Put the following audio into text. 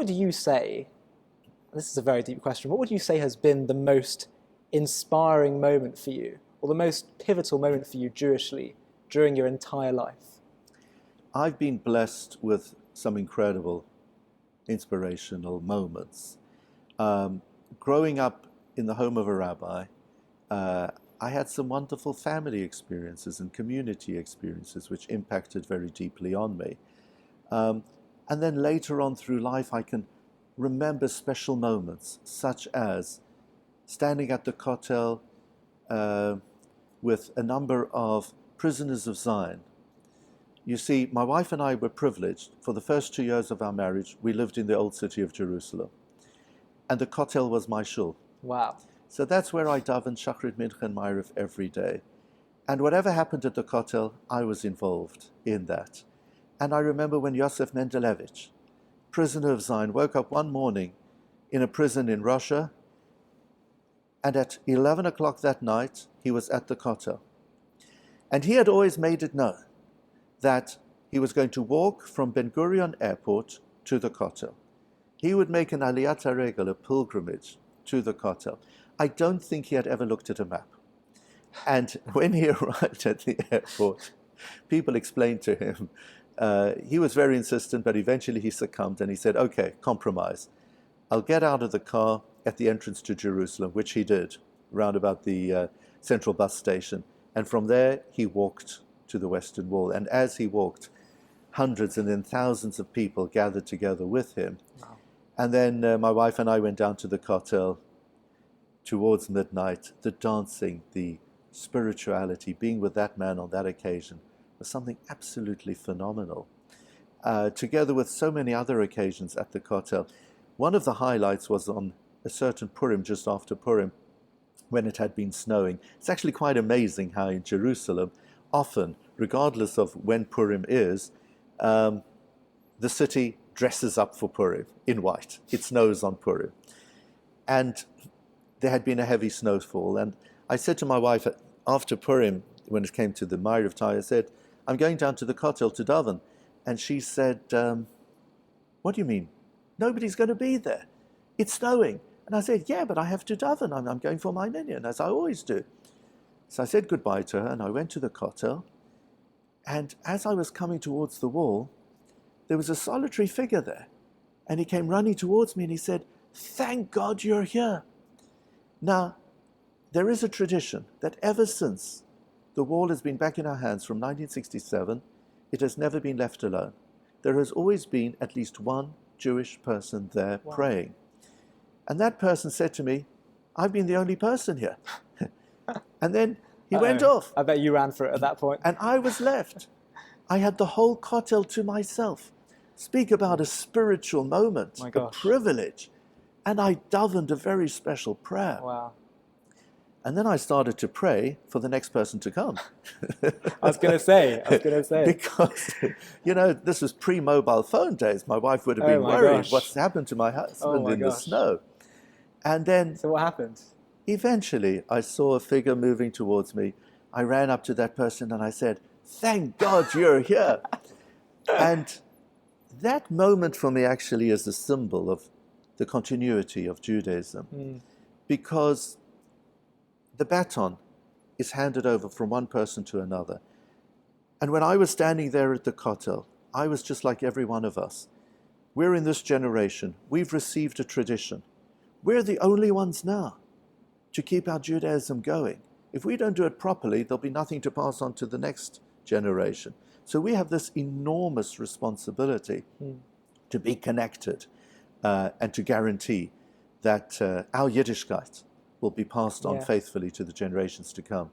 would you say, this is a very deep question, what would you say has been the most inspiring moment for you, or the most pivotal moment for you Jewishly during your entire life? I've been blessed with some incredible inspirational moments. Growing up in the home of a rabbi, I had some wonderful family experiences and community experiences which impacted very deeply on me. And then later on through life, I can remember special moments, such as standing at the kotel with a number of prisoners of Zion. You see, my wife and I were privileged. For the first 2 years of our marriage, we lived in the old city of Jerusalem. And the kotel was my shul. Wow. So that's where I davened Shachrit, Mincha, and Ma'ariv every day. And whatever happened at the kotel, I was involved in that. And I remember when Yosef Mendelevich, prisoner of Zion, woke up one morning in a prison in Russia, and at 11 o'clock that night, he was at the kotel. And he had always made it known that he was going to walk from Ben Gurion Airport to the kotel. He would make an aliyat haregel, a pilgrimage, to the kotel. I don't think he had ever looked at a map. And when he arrived at the airport, people explained to him, he was very insistent, but eventually he succumbed and he said, okay, compromise. I'll get out of the car at the entrance to Jerusalem, which he did, round about the central bus station. And from there, he walked to the Western Wall. And as he walked, hundreds and then thousands of people gathered together with him. Wow. And then my wife and I went down to the kotel towards midnight. The dancing, the spirituality, being with that man on that occasion was something absolutely phenomenal. Together with so many other occasions at the kotel. One of the highlights was on a certain Purim, just after Purim, when it had been snowing. It's actually quite amazing how in Jerusalem, often, regardless of when Purim is, the city dresses up for Purim in white. It snows on Purim. And there had been a heavy snowfall. And I said to my wife after Purim, when it came to the Ma'ariv time, I said, I'm going down to the kotel to daven. And she said, what do you mean? Nobody's going to be there. It's snowing. And I said, yeah, but I have to daven. I'm going for my minyan, as I always do. So I said goodbye to her, and I went to the kotel. And as I was coming towards the wall, there was a solitary figure there. And he came running towards me, and he said, thank God you're here. Now, there is a tradition that ever since the wall has been back in our hands from 1967, it has never been left alone. There has always been at least one Jewish person there praying. And that person said to me, I've been the only person here. And then he went off. I bet you ran for it at that point. And I was left. I had the whole kotel to myself. Speak about a spiritual moment, a privilege. And I davened a very special prayer. Wow. And then I started to pray for the next person to come. I was going to say. Because, this was pre-mobile phone days. My wife would have been worried. What's happened to my husband in the snow? And then... So what happened? Eventually, I saw a figure moving towards me. I ran up to that person and I said, thank God you're here. And that moment for me actually is a symbol of the continuity of Judaism. Because the baton is handed over from one person to another. And when I was standing there at the kotel, I was just like every one of us. We're in this generation. We've received a tradition. We're the only ones now to keep our Judaism going. If we don't do it properly, there'll be nothing to pass on to the next generation. So we have this enormous responsibility to be connected and to guarantee that our Yiddishkeit will be passed on faithfully to the generations to come.